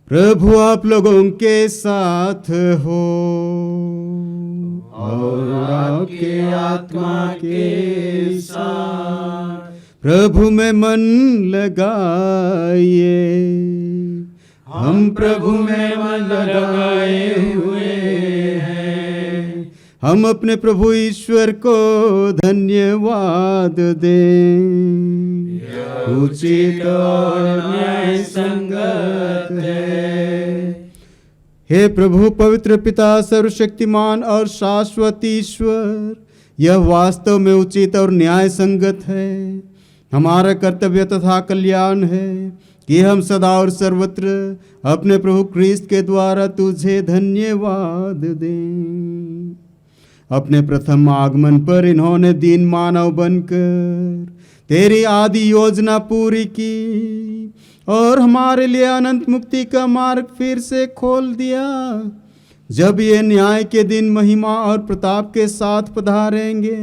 प्रभु आप लोगों के साथ हो और आपके आत्मा के साथ। प्रभु में मन लगाइए। हम प्रभु में मन लगाए हुए हैं। हम अपने प्रभु ईश्वर को धन्यवाद दें। उचित और न्याय संगत है। हे प्रभु पवित्र पिता सर्वशक्तिमान और शाश्वत ईश्वर, यह वास्तव में उचित और न्याय संगत है। हमारा कर्तव्य तथा कल्याण है कि हम सदा और सर्वत्र अपने प्रभु ख्रीस्त के द्वारा तुझे धन्यवाद दें। अपने प्रथम आगमन पर इन्होंने दीन मानव बनकर तेरी आदि योजना पूरी की और हमारे लिए अनंत मुक्ति का मार्ग फिर से खोल दिया। जब ये न्याय के दिन महिमा और प्रताप के साथ पधारेंगे,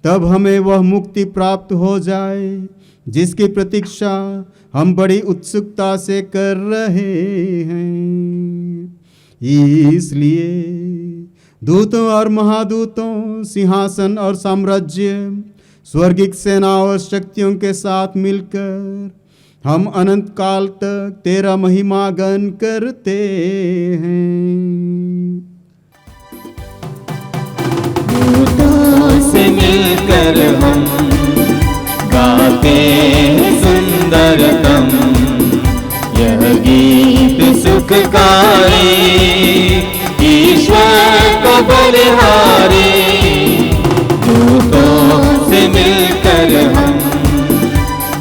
तब हमें वह मुक्ति प्राप्त हो जाए जिसकी प्रतीक्षा हम बड़ी उत्सुकता से कर रहे हैं। इसलिए दूतों और महादूतों, सिंहासन और साम्राज्य, स्वर्गिक सेना और शक्तियों के साथ मिलकर हम अनंत काल तक तेरा महिमा गान करते हैं। दूतों से मिलकर हम गाते हैं सुंदरतम यह गीत सुखकारी, ईश्वर को बलिहारी। दूतों से मिलकर हम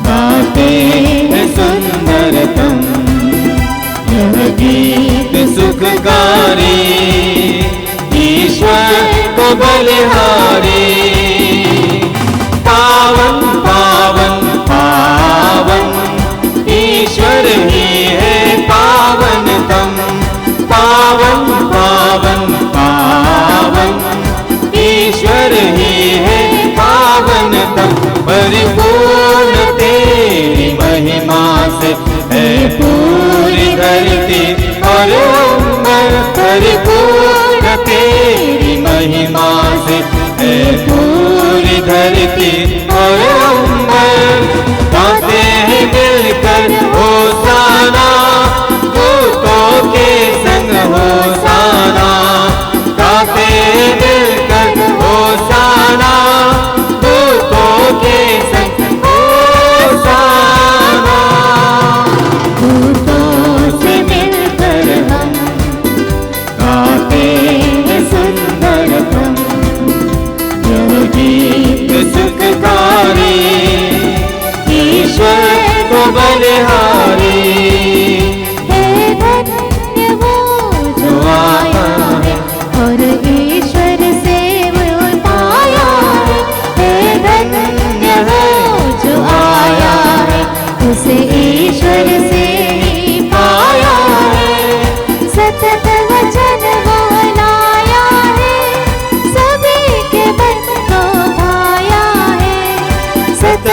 गाते हैं सुंदरतम यह गीत सुखकारी, ईश्वर को बलिहारी। पावन पावन पावन ईश्वर ही है पावनतम, पावन पावन पावन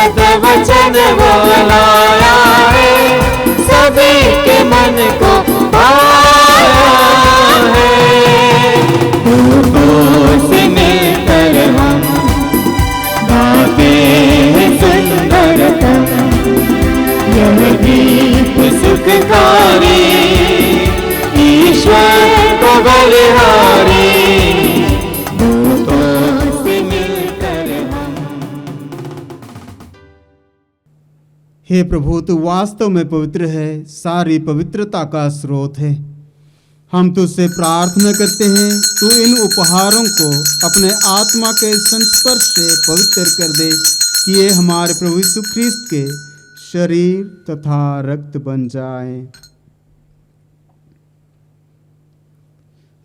सत वचन वो लाया है, सभी के मन को भाया है। दूतों से मिलकर हम गाते हैं सुंदरतम, यह गीत सुखकारी ईश्वर को बलिहारी। दूतों से मिलकर हम। हे प्रभु, तू वास्तव में पवित्र है, सारी पवित्रता का स्रोत है। हम तुझसे प्रार्थना करते हैं, तू इन उपहारों को अपने आत्मा के संस्पर्श से पवित्र कर दे कि ये हमारे प्रभु यीशु ख्रीस्त के शरीर तथा रक्त बन जाएं।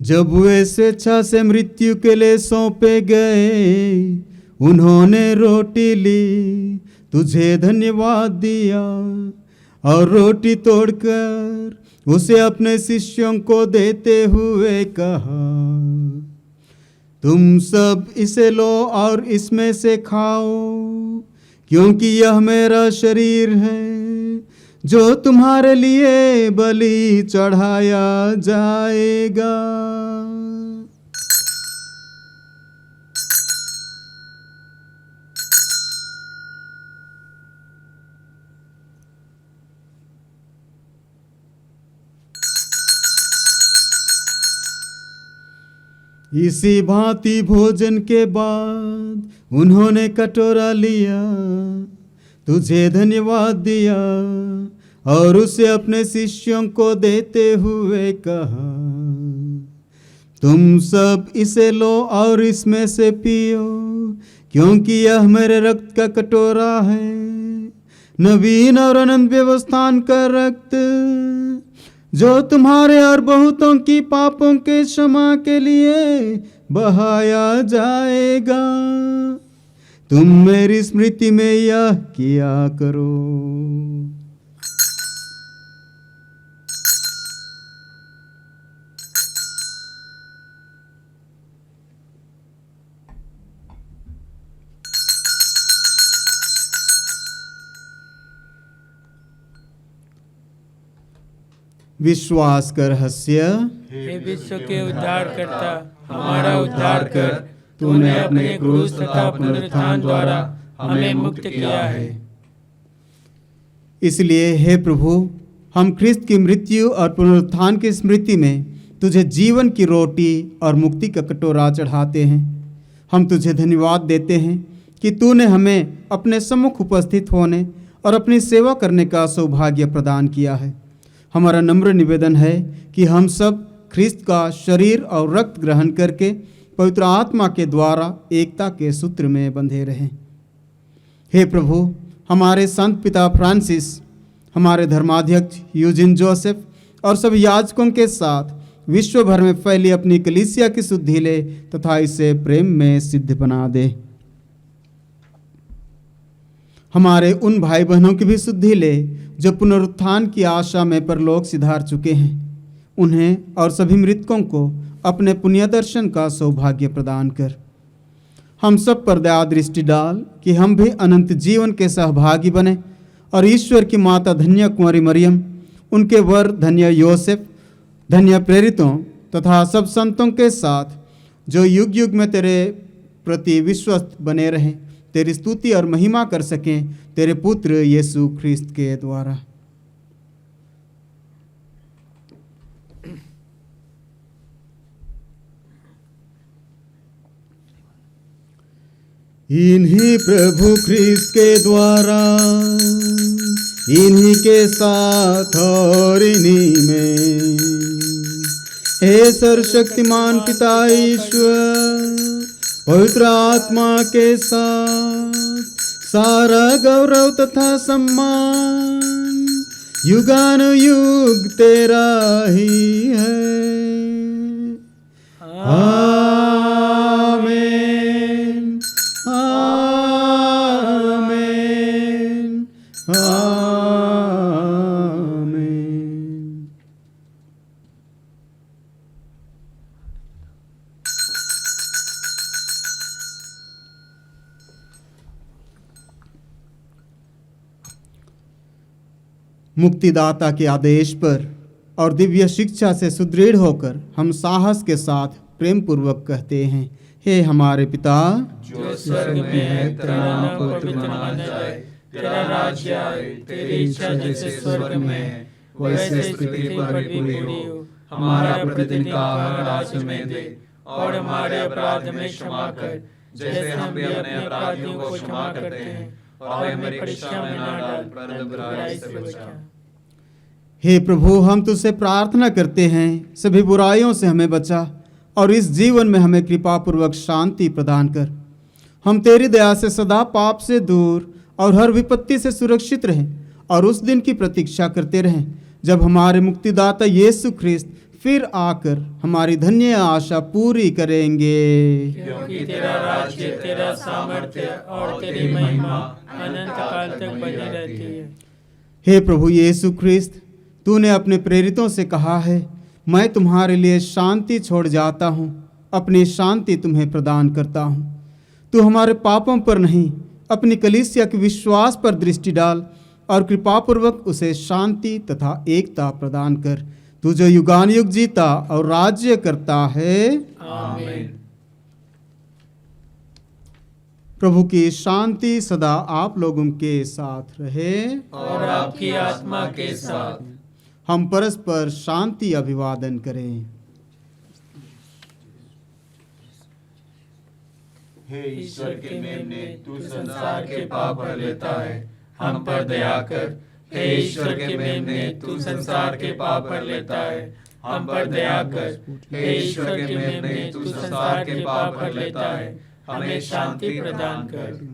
जब वे स्वेच्छा से मृत्यु के लिए सौंपे गए, उन्होंने रोटी ली, तुझे धन्यवाद दिया और रोटी तोड़कर उसे अपने शिष्यों को देते हुए कहा, तुम सब इसे लो और इसमें से खाओ, क्योंकि यह मेरा शरीर है जो तुम्हारे लिए बलि चढ़ाया जाएगा। इसी भांति भोजन के बाद उन्होंने कटोरा लिया, तुझे धन्यवाद दिया और उसे अपने शिष्यों को देते हुए कहा, तुम सब इसे लो और इसमें से पियो, क्योंकि यह मेरे रक्त का कटोरा है, नवीन और अनंत व्यवस्थान का रक्त, जो तुम्हारे और बहुतों की पापों के क्षमा के लिए बहाया जाएगा। तुम मेरी स्मृति में यह किया करो। विश्वास कर रहस्य। हे विश्व के उद्धारकर्ता, हमारा उद्धार कर। तूने अपने क्रूस तथा पुनरुत्थान द्वारा हमें मुक्त किया है। इसलिए हे प्रभु, हम ख्रिस्त की मृत्यु और पुनरुत्थान की स्मृति में तुझे जीवन की रोटी और मुक्ति का कटोरा चढ़ाते हैं। हम तुझे धन्यवाद देते हैं कि तूने हमें अपने सम्मुख उपस्थित होने और अपनी सेवा करने का सौभाग्य प्रदान किया है। हमारा नम्र निवेदन है कि हम सब ख्रिस्त का शरीर और रक्त ग्रहण करके पवित्र आत्मा के द्वारा एकता के सूत्र में बंधे रहें। हे प्रभु, हमारे संत पिता फ्रांसिस, हमारे धर्माध्यक्ष यूजिन जोसेफ और सभी याजकों के साथ विश्व भर में फैली अपनी कलीसिया की शुद्धि ले तथा इसे प्रेम में सिद्ध बना दे। हमारे उन भाई बहनों की भी शुद्धि ले जो पुनरुत्थान की आशा में परलोक सिधार चुके हैं। उन्हें और सभी मृतकों को अपने पुण्य दर्शन का सौभाग्य प्रदान कर। हम सब पर दया दृष्टि डाल कि हम भी अनंत जीवन के सहभागी बने और ईश्वर की माता धन्य कुंवारी मरियम, उनके वर धन्य योसेफ, धन्य प्रेरितों तथा सब संतों के साथ जो युग युग में तेरे प्रति विश्वस्त बने रहें, तेरी स्तुति और महिमा कर सकें तेरे पुत्र यीशु ख्रिस्त के द्वारा। इन्हीं प्रभु ख्रिस्त के द्वारा, इन्हीं के साथ और इन्हीं में, हे सर्वशक्तिमान पिता ईश्वर, पवित्र आत्मा के साथ सारा गौरव तथा सम्मान युगानुयुग तेरा ही है। आमीन, आमीन, आमीन। मुक्तिदाता के आदेश पर और दिव्य शिक्षा से सुदृढ़ होकर हम साहस के साथ प्रेम पूर्वक कहते हैं, हे हमारे पिता जो स्वर्ग में है, तेरा नाम पवित्र माना जाए, तेरा राज्य आए, तेरी इच्छा जैसे स्वर्ग में है वैसे इस पृथ्वी पर भी पूरी हो। हमारा प्रतिदिन का आहार आज हमें दे, और हमारे अपराध में क्षमा कर जैसे हम भी अपने अपराधियों को क्षमा करते हैं, और हमें परीक्षा में न डाल परंतु बुराई से बचा। हे प्रभु, हम तुझसे प्रार्थना करते हैं, सभी बुराइयों से हमें बचा और इस जीवन में हमें कृपा पूर्वक शांति प्रदान कर। हम तेरी दया से सदा पाप से दूर और हर विपत्ति से सुरक्षित रहें और उस दिन की प्रतीक्षा करते रहें जब हमारे मुक्तिदाता यीशु ख्रिस्त फिर आकर हमारी धन्य आशा पूरी करेंगे। क्योंकि तेरा राज्य, तेरा सामर्थ्य और तेरी महिमा अनंत काल तक बनी रहती है। हे प्रभु यीशु ख्रिस्त, तूने अपने प्रेरितों से कहा है, मैं तुम्हारे लिए शांति छोड़ जाता हूँ, अपनी शांति तुम्हें प्रदान करता हूँ। तू हमारे पापों पर नहीं, अपनी कलीसिया के विश्वास पर दृष्टि डाल और कृपापूर्वक उसे शांति तथा एकता प्रदान कर। तू जो युगान युग जीता और राज्य करता है। आमीन। प्रभु की शांति सदा आप लोगों के साथ रहे और आपकी आत्मा के साथ। हम परस्पर शांति अभिवादन करें। हे ईश्वर के मेमने, तू संसार के पाप हर लेता है, हम पर दया कर। हे ईश्वर के मेमने, तू संसार के पाप हर लेता है, हम पर दया कर। हे ईश्वर के मेमने, तू संसार के पाप हर लेता है, हमें शांति प्रदान कर।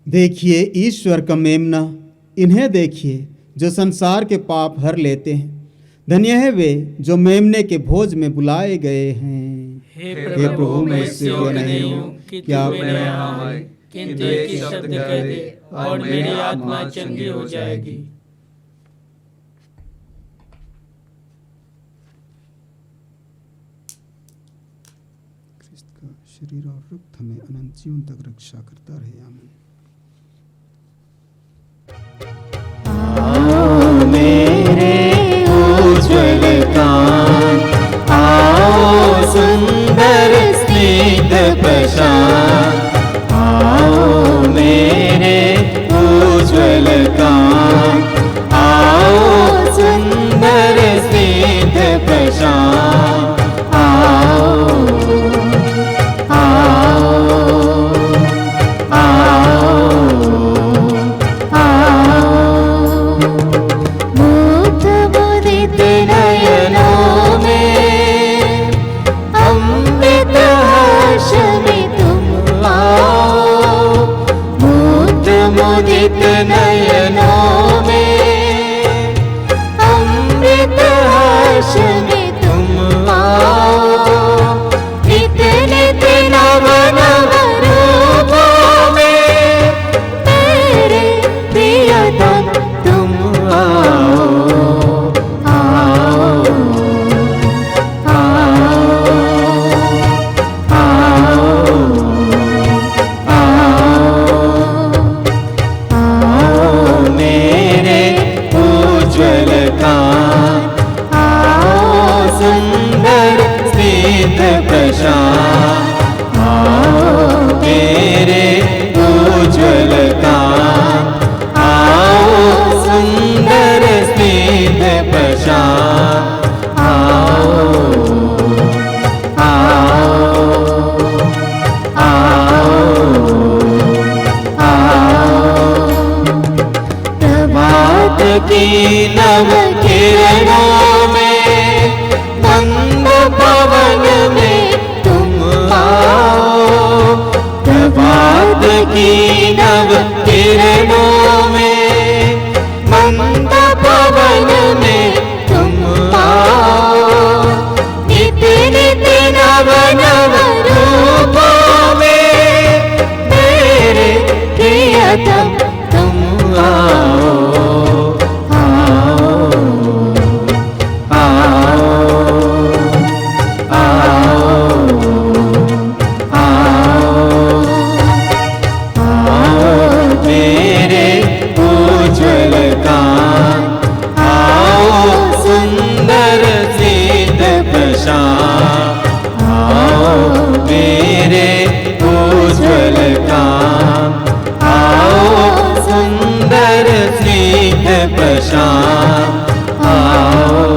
देखिए ईश्वर का मेमना, इन्हें देखिए जो संसार के पाप हर लेते हैं। धन्य है वे जो मेमने के भोज में बुलाए गए हैं। हे प्रभु, मैं इससे योग्य नहीं हूँ कि तू मेरे यहाँ आए, किंतु एक ही शब्द कह दे और मेरी आत्मा चंगी हो जाएगी। ख्रिस्त का शरीर और रक्त हमें अनंत जीवन तक रक्षा करता रहे। आमीन। आओ मेरे उज्ज्वल कान, आओ सुंदर स्निग्ध प्रशांत, आओ मेरे उज्ज्वल कान, आओ सुंदर स्निग्ध प्रशांत, आओ नयनों में अमृत हर्ष में तुम आओ, इतने नव नव रूपों में मेरे प्रियतम तुम आओ, आओ, की नव किरणों में मंद पवन में तुम आओ, प्रभात की नव किरणों में मंद पवन में तुम आओ, नित नित नव नव रूपों में मेरे प्रियतम तुम आओ। शाम आओ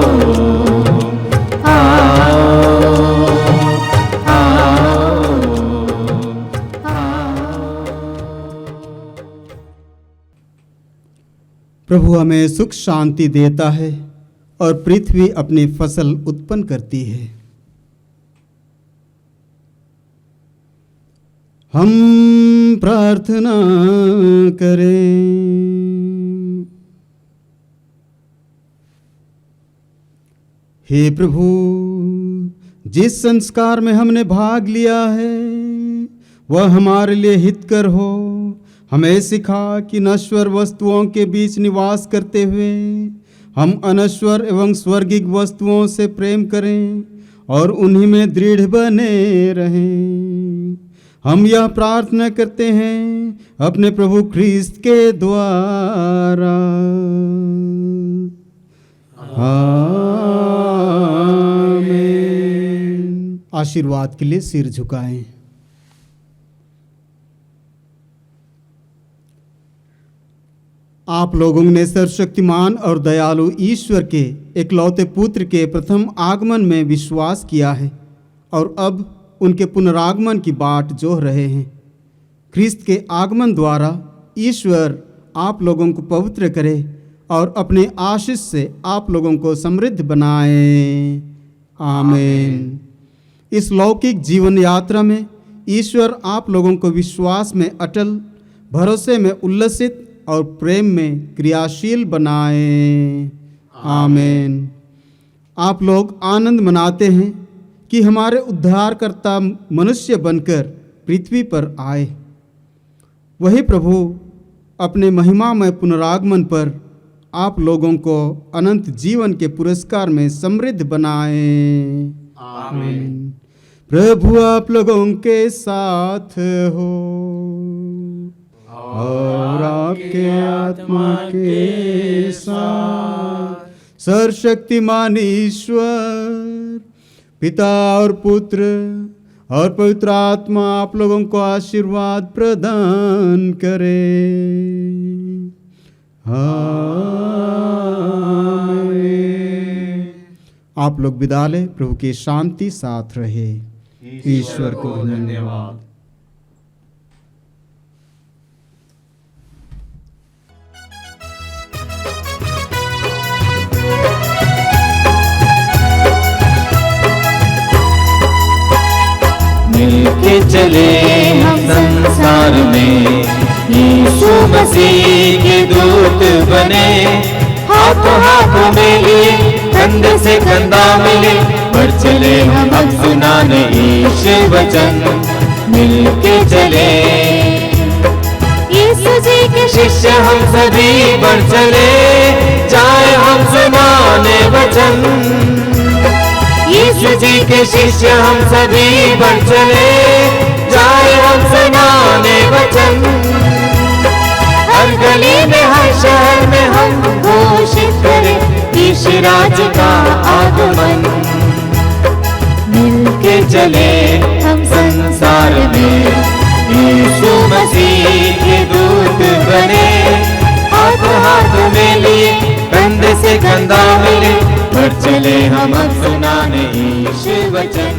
प्रभु हमें सुख शांति देता है और पृथ्वी अपनी फसल उत्पन्न करती है। हम प्रार्थना करें। हे प्रभु, जिस संस्कार में हमने भाग लिया है वह हमारे लिए हितकर हो। हमें सिखा कि नश्वर वस्तुओं के बीच निवास करते हुए हम अनश्वर एवं स्वर्गिक वस्तुओं से प्रेम करें और उन्हीं में दृढ़ बने रहें। हम यह प्रार्थना करते हैं अपने प्रभु ख्रीस्त के द्वारा। आमीन। आशीर्वाद के लिए सिर झुकाएं। आप लोगों ने सर्वशक्तिमान और दयालु ईश्वर के एकलौते पुत्र के प्रथम आगमन में विश्वास किया है और अब उनके पुनरागमन की बाट जोह रहे हैं। ख्रीस्त के आगमन द्वारा ईश्वर आप लोगों को पवित्र करे और अपने आशीष से आप लोगों को समृद्ध बनाए। आमीन। इस लौकिक जीवन यात्रा में ईश्वर आप लोगों को विश्वास में अटल, भरोसे में उल्लसित और प्रेम में क्रियाशील बनाए। आमीन। आप लोग आनंद मनाते हैं कि हमारे उद्धारकर्ता मनुष्य बनकर पृथ्वी पर आए। वही प्रभु अपने महिमामय पुनरागमन पर आप लोगों को अनंत जीवन के पुरस्कार में समृद्ध बनाए। आमीन। प्रभु आप लोगों के साथ हो और आपके आत्मा के साथ। सर्वशक्तिमान ईश्वर पिता और पुत्र और पवित्र आत्मा आप लोगों को आशीर्वाद प्रदान करे। आमीन। आप लोग विदा लें। प्रभु की शांति साथ रहे। ईश्वर को धन्यवाद। मिलके चले हम संसार में, यीशु मसीह के दूत बने। हाथों हाथों मिले, कंधे से कंधा मिले, बढ़ चले हम अब सुनाने यीशु वचन। मिलके चले यीशु जी के शिष्य हम सभी बढ़ चले, जाए हम सुनाने वचन। यीशु जी के शिष्य हम सभी बढ़ चले, जाए हम सुनाने वचन। हर गली में हर शहर में हम घोषित करें यीशु राज का आगमन। मिलके चले हम संसार में, यीशु मसीह के दूत बने। हाथ हाथ में लिए, कंधे से कंधा मिले, बढ़ चले हम अब सुनाने यीशु वचन।